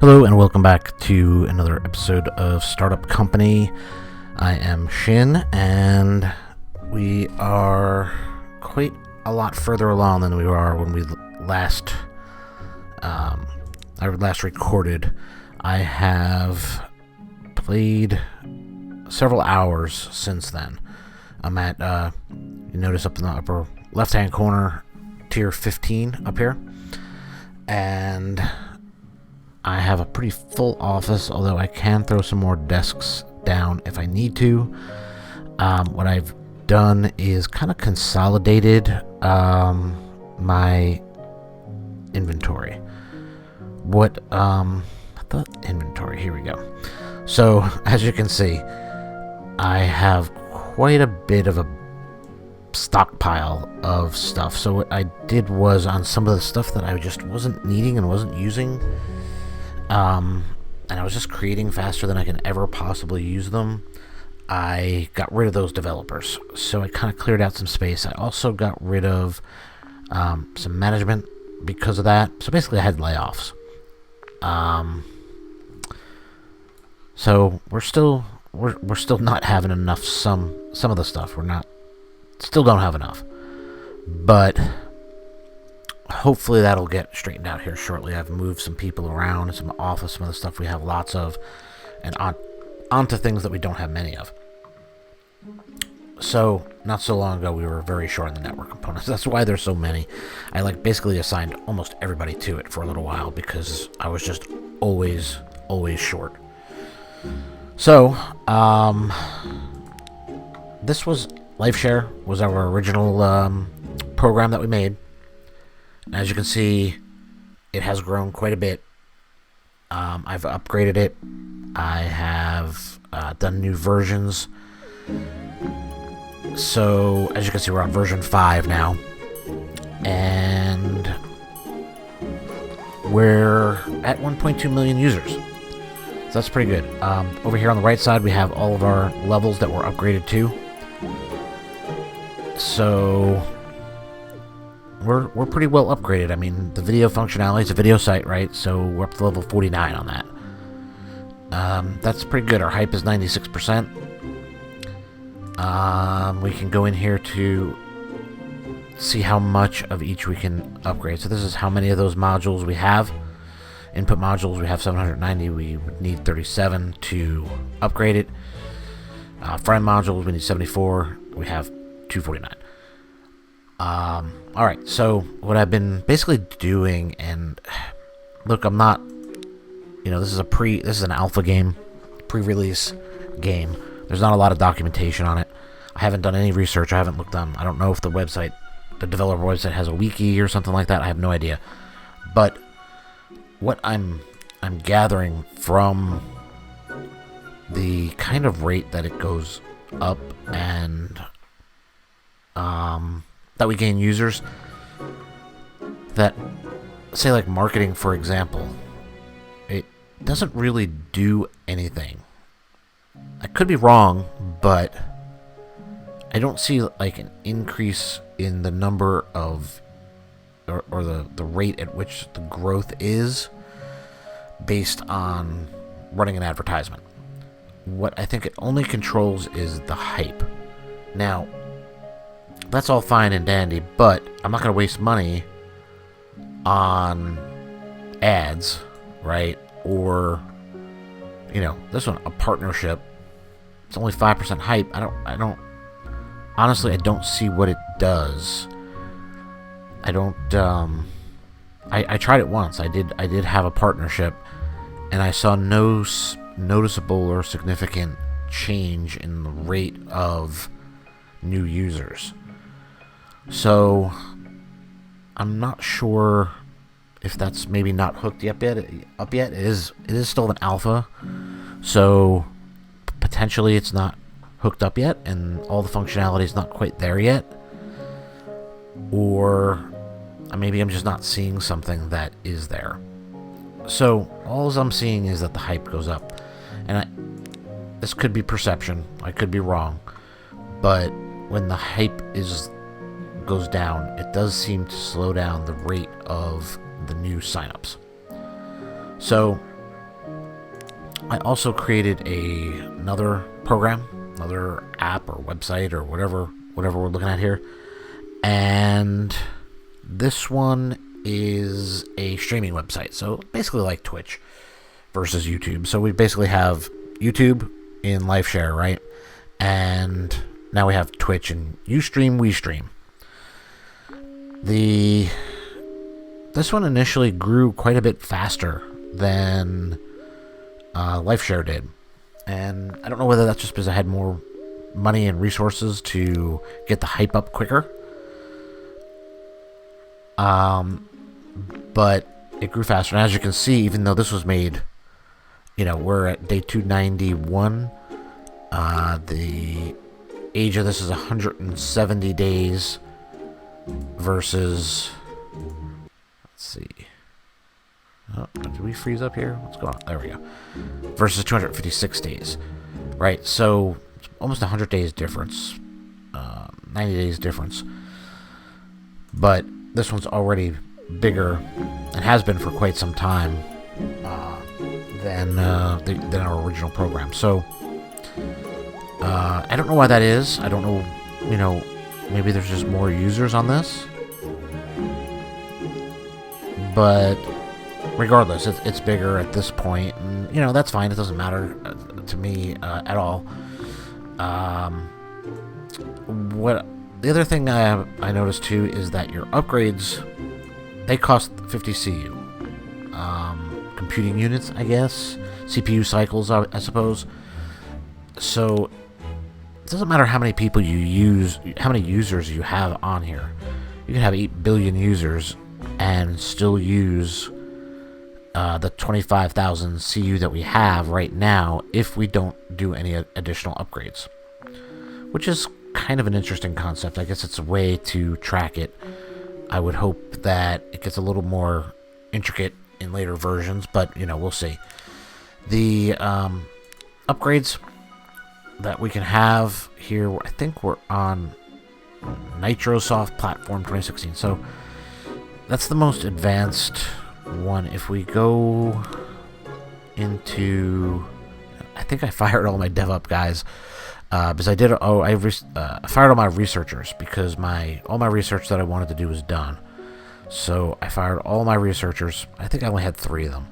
Hello and welcome back to another episode of Startup Company. I am Shin, and we are quite a lot further along than we were when we last recorded. I have played several hours since then. I'm at you notice up in the upper left hand corner, tier 15 up here, and I have a pretty full office, although I can throw some more desks down if I need to. What I've done is kind of consolidated my inventory. The inventory, here we go. So, as you can see, I have quite a bit of a stockpile of stuff. So what I did was, on some of the stuff that I just wasn't needing and wasn't using, and I was just creating faster than I can ever possibly use them, I got rid of those developers. So I kind of cleared out some space. I also got rid of some management because of that. So basically I had layoffs. So we're still not having enough. Some of the stuff still don't have enough, but hopefully that'll get straightened out here shortly. I've moved some people around, some office, some of the stuff we have lots of, and onto things that we don't have many of. So not so long ago we were very short on the network components. That's why there's so many. I basically assigned almost everybody to it for a little while because I was just always short. So this was LifeShare, was our original program that we made. As you can see, it has grown quite a bit. I've upgraded it. I have done new versions. So, as you can see, we're on version 5 now. And we're at 1.2 million users. So that's pretty good. Over here on the right side, we have all of our levels that were upgraded to. So we're pretty well upgraded. I mean, the video functionality is a video site, right? So we're up to level 49 on that. That's pretty good. Our hype is 96%. We can go in here to see how much of each we can upgrade. So this is how many of those modules we have. Input modules, we have 790. We would need 37 to upgrade it. Friend modules, we need 74. We have 249. Alright, so what I've been basically doing, and look, I'm not, this is an alpha game, pre-release game. There's not a lot of documentation on it. I haven't done any research. I haven't looked on, I don't know if the developer website has a wiki or something like that. I have no idea. But what I'm gathering from the kind of rate that it goes up and that we gain users, that say like marketing, for example, it doesn't really do anything. I could be wrong, but I don't see like an increase in the number of or the rate at which the growth is based on running an advertisement. What I think it only controls is the hype. Now, that's all fine and dandy, but I'm not going to waste money on ads, right? Or, this one, a partnership. It's only 5% hype. Honestly, I don't see what it does. I tried it once. I did have a partnership, and I saw no noticeable or significant change in the rate of new users. So I'm not sure if that's maybe not hooked up yet. It is still an alpha, so potentially it's not hooked up yet, and all the functionality is not quite there yet. Or maybe I'm just not seeing something that is there. So all I'm seeing is that the hype goes up, and this could be perception. I could be wrong, but when the hype goes down, it does seem to slow down the rate of the new signups. So I also created another program, another app or website or whatever we're looking at here. And this one is a streaming website. So basically like Twitch versus YouTube. So we basically have YouTube in live share, right? And now we have Twitch, and you stream, we stream. This one initially grew quite a bit faster than live share did. And I don't know whether that's just because I had more money and resources to get the hype up quicker. But it grew faster. And as you can see, even though this was made, we're at day 291. The age of this is 170 days versus, let's see. Oh, did we freeze up here? What's going on? There we go. Versus 256 days. Right, so almost 100 days difference. 90 days difference. But this one's already bigger, and has been for quite some time, than our original program. So, I don't know why that is. I don't know, maybe there's just more users on this. But regardless, it's bigger at this point, and that's fine. It doesn't matter to me at all. What the other thing I noticed too is that your upgrades, they cost 50 CU, computing units, I guess, CPU cycles, I suppose. So it doesn't matter how many people you use, how many users you have on here. You can have 8 billion users and still use the 25,000 CU that we have right now if we don't do any additional upgrades, which is kind of an interesting concept. I guess it's a way to track it. I would hope that it gets a little more intricate in later versions, but we'll see. The upgrades that we can have here, I think we're on Nitrosoft Platform 2016, so that's the most advanced one. If we go into, I think I fired all my DevUp guys, because I did. I fired all my researchers because all my research that I wanted to do was done. So I fired all my researchers. I think I only had 3 of them,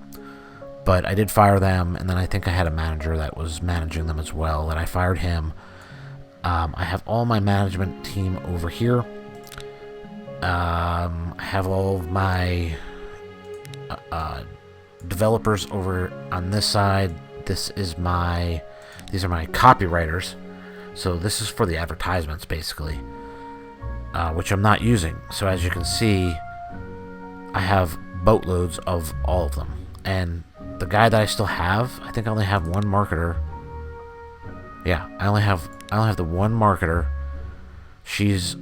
but I did fire them, and then I think I had a manager that was managing them as well, and I fired him. I have all my management team over here. I have all of my developers over on this side. These are my copywriters. So this is for the advertisements, basically, which I'm not using. So as you can see, I have boatloads of all of them. And the guy that I still have, I think I only have one marketer. Yeah, I only have the one marketer. He's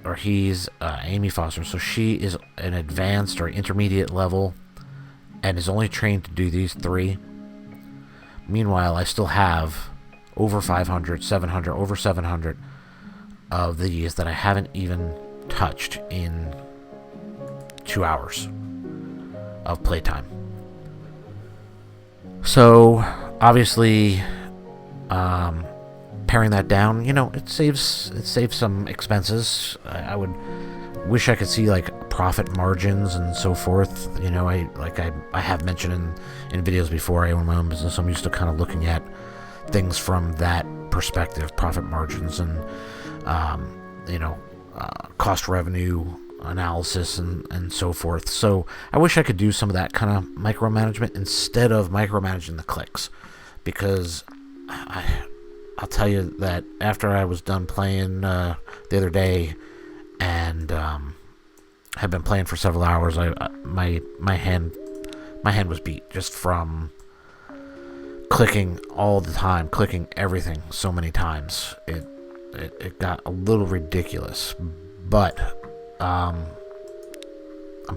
Amy Foster. So she is an advanced or intermediate level and is only trained to do these 3. Meanwhile, I still have over 500, 700, over 700 of these that I haven't even touched in 2 hours of playtime. So, obviously, paring that down, it saves some expenses. I would wish I could see like profit margins and so forth. I have mentioned in videos before, I own my own business. I'm used to kind of looking at things from that perspective, profit margins and cost revenue analysis and so forth. So I wish I could do some of that kind of micromanagement instead of micromanaging the clicks, because I'll tell you that after I was done playing the other day and had been playing for several hours, my hand was beat just from clicking all the time, clicking everything so many times. It got a little ridiculous, but I'm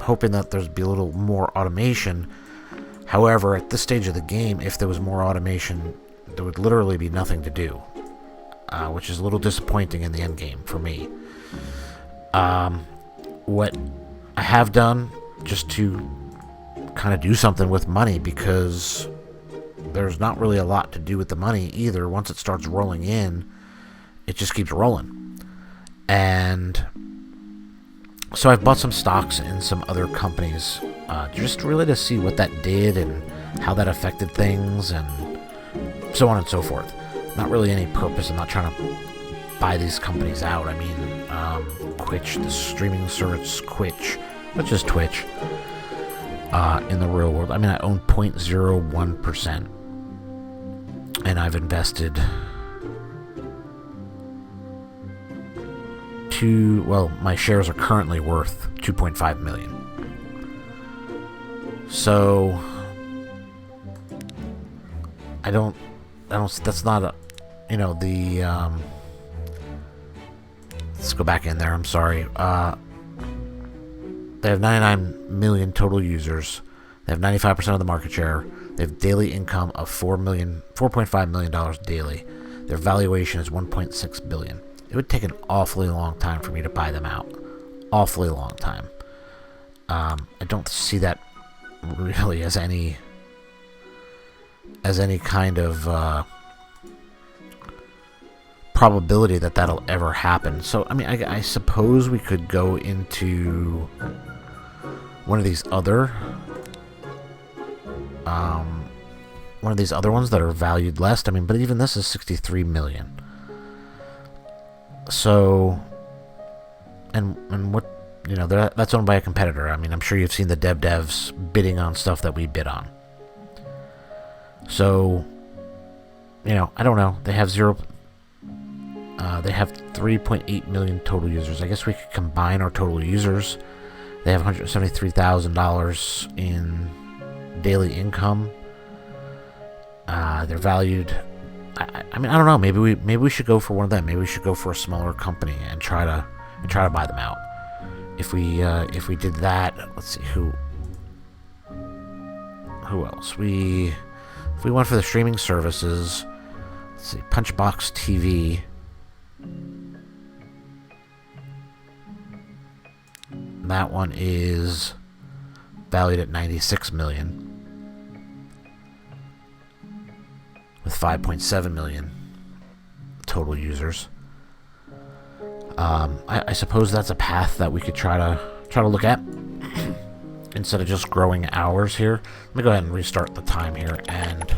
hoping that there's be a little more automation. However, at this stage of the game, if there was more automation, there would literally be nothing to do, which is a little disappointing in the end game for me. What I have done, just to kind of do something with money, because there's not really a lot to do with the money either. Once it starts rolling in, it just keeps rolling. And so I've bought some stocks in some other companies, just really to see what that did and how that affected things and so on and so forth. Not really any purpose. I'm not trying to buy these companies out. I mean, Twitch, the streaming service Twitch, which is Twitch, in the real world. I mean, I own 0.01%, and I've invested my shares are currently worth $2.5 million. So that's not a, let's go back in there. I'm sorry. They have 99 million total users. They have 95% of the market share. They have daily income of $4.5 million daily. Their valuation is $1.6 billion. It would take an awfully long time for me to buy them out. Awfully long time. I don't see that really as any kind of probability that that'll ever happen. So, I mean, I suppose we could go into one of these other ones that are valued less. I mean, but even this is 63 million. So, and what, that's owned by a competitor. I mean, I'm sure you've seen the devs bidding on stuff that we bid on. So, I don't know. They have they have 3.8 million total users. I guess we could combine our total users. They have $173,000 in daily income. They're valued. I mean, I don't know. Maybe we should go for one of them. Maybe we should go for a smaller company and try to buy them out. If we did that, let's see who else. If we went for the streaming services, let's see, Punchbox TV. That one is valued at 96 million. With 5.7 million total users. I suppose that's a path that we could try to look at instead of just growing hours here. Let me go ahead and restart the time here, and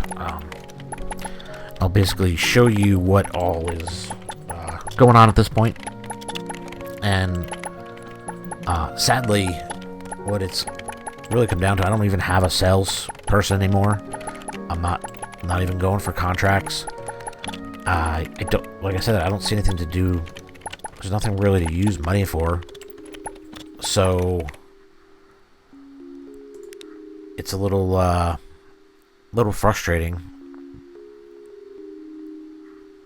I'll basically show you what all is going on at this point. And sadly, what it's really come down to, I don't even have a salesperson anymore. I'm not even going for contracts. I don't, like I said, I don't see anything to do. There's nothing really to use money for. So it's a little frustrating.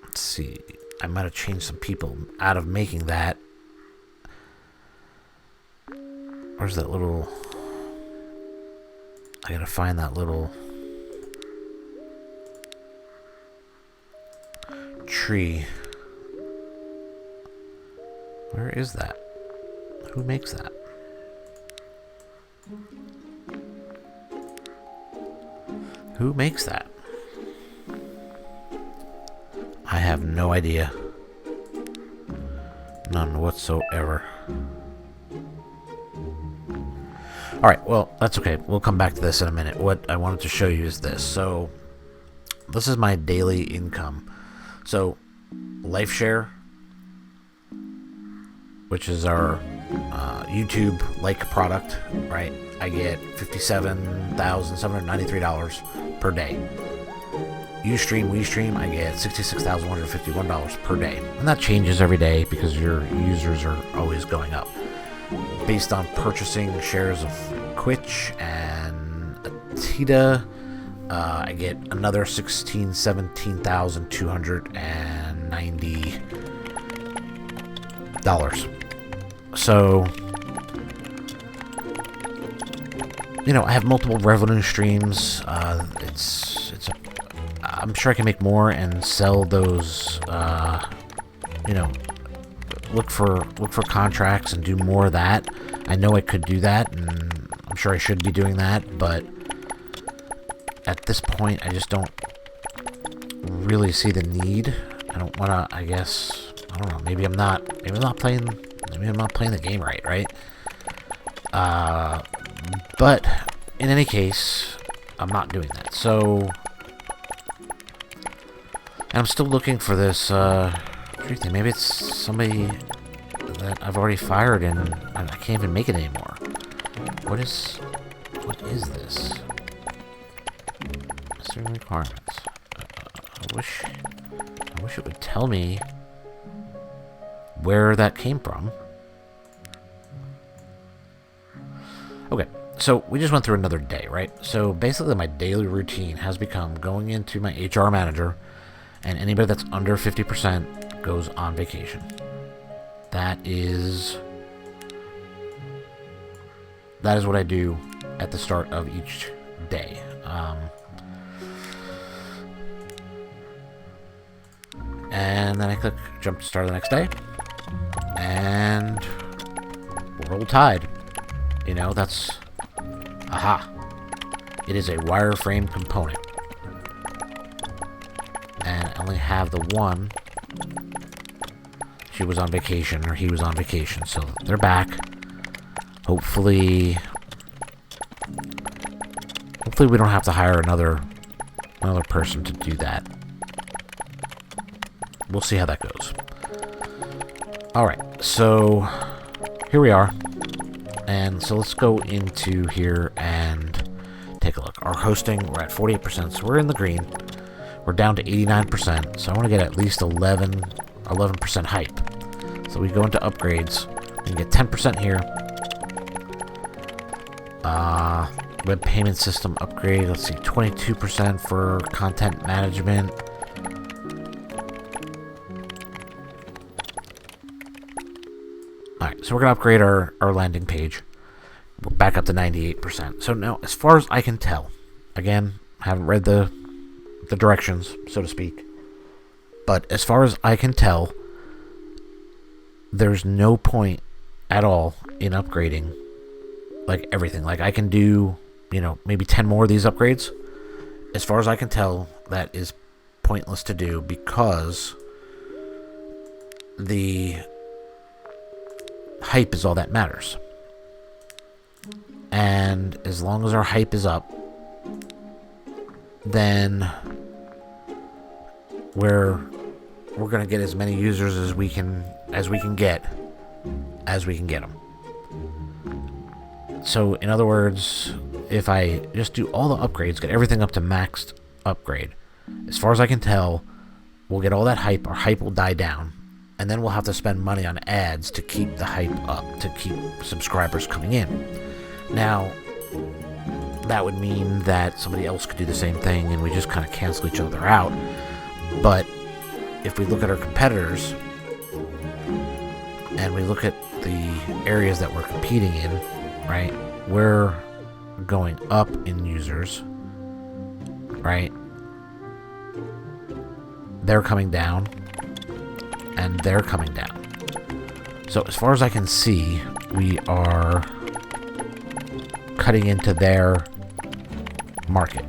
Let's see. I might have changed some people out of making that. Where's that little... I gotta find that little tree. Where is that? Who makes that? Who makes that? I have no idea. None whatsoever. Alright, well, that's okay. We'll come back to this in a minute. What I wanted to show you is this. So, this is my daily income. So, LifeShare, which is our YouTube-like product, right? I get $57,793 per day. WeStream, I get $66,151 per day. And that changes every day because your users are always going up. Based on purchasing shares of Twitch and Atita, I get another $17,290. So, I have multiple revenue streams. I'm sure I can make more and sell those. Look for contracts and do more of that. I know I could do that, and I'm sure I should be doing that, but at this point, I just don't really see the need. I don't want to, I guess, I don't know, maybe I'm not playing the game right? But in any case, I'm not doing that. So, and I'm still looking for this tree thing. Maybe it's somebody that I've already fired and I can't even make it anymore. What is this? Certain requirements. I wish it would tell me where that came from. Okay, so we just went through another day, right? So basically my daily routine has become going into my HR manager, and anybody that's under 50% goes on vacation. That is what I do at the start of each day. And then I click jump to start of the next day, and roll tide. You know, that's aha. It is a wireframe component, and I only have the one. She was on vacation, or he was on vacation, so they're back. Hopefully we don't have to hire another person to do that. We'll see how that goes. Alright, so here we are. And so let's go into here and take a look. Our hosting, we're at 48%, so we're in the green. We're down to 89%, so I want to get at least 11% hype. So we go into upgrades. We can get 10% here. Web payment system upgrade. Let's see, 22% for content management. Alright, so we're going to upgrade our landing page. We're back up to 98%. So now, as far as I can tell, again, haven't read the directions, so to speak, but as far as I can tell, there's no point at all in upgrading, like, everything. Like, I can do, maybe 10 more of these upgrades. As far as I can tell, that is pointless to do because the hype is all that matters. And as long as our hype is up, then we're gonna get as many users as we can get them. So in other words, if I just do all the upgrades, get everything up to maxed upgrade, as far as I can tell, we'll get all that hype. Our hype will die down, and then we'll have to spend money on ads to keep the hype up, to keep subscribers coming in. Now, that would mean that somebody else could do the same thing and we just kind of cancel each other out. But if we look at our competitors and we look at the areas that we're competing in, right, we're going up in users, right? They're coming down, and they're coming down. So as far as I can see, we are cutting into their market,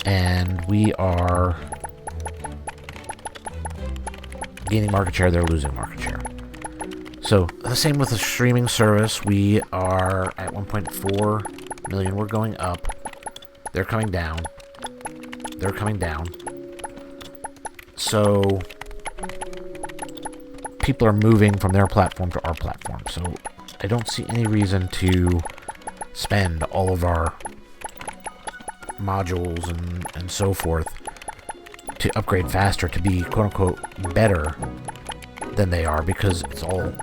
and we are gaining market share, they're losing market share. So the same with the streaming service. We are at 1.4 million. We're going up. They're coming down. They're coming down. So people are moving from their platform to our platform. So I don't see any reason to spend all of our modules and so forth to upgrade faster, to be quote-unquote better than they are, because it's all,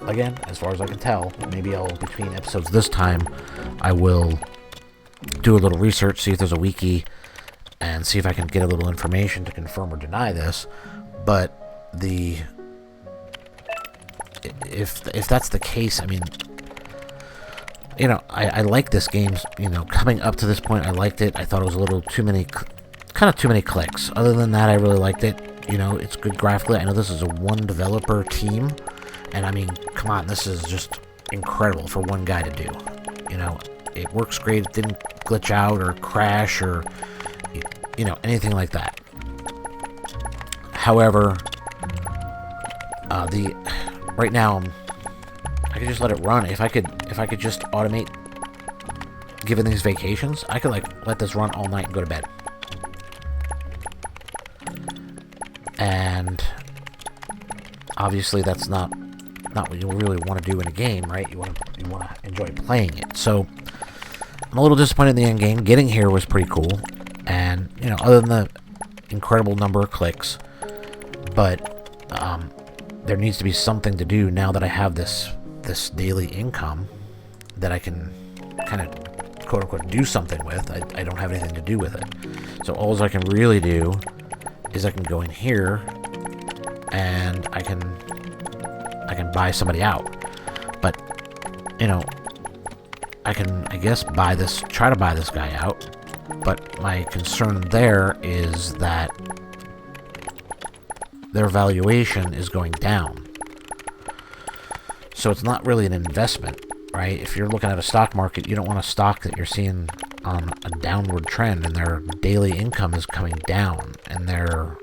again, as far as I can tell, maybe between episodes this time, I will do a little research, see if there's a wiki, and see if I can get a little information to confirm or deny this. But if that's the case, I mean, I like this game. Coming up to this point, I liked it. I thought it was a little too many clicks. Other than that, I really liked it. It's good graphically. I know this is a one developer team, and I mean, come on, this is just incredible for one guy to do. It works great. It didn't glitch out or crash or, you know, anything like that. However, right now, I could just let it run. If I could just automate giving these vacations, I could like let this run all night and go to bed. And obviously that's not what you really want to do in a game, right? You want to enjoy playing it. So I'm a little disappointed in the end game. Getting here was pretty cool, and you know, other than the incredible number of clicks, but there needs to be something to do now that I have this daily income that I can kind of quote unquote do something with. I don't have anything to do with it, so all I can really do is I can go in here and I can buy somebody out. But you know, I can, I guess, try to buy this guy out. But my concern there is that their valuation is going down. So it's not really an investment, right? If you're looking at a stock market, you don't want a stock that you're seeing on a downward trend and their daily income is coming down and their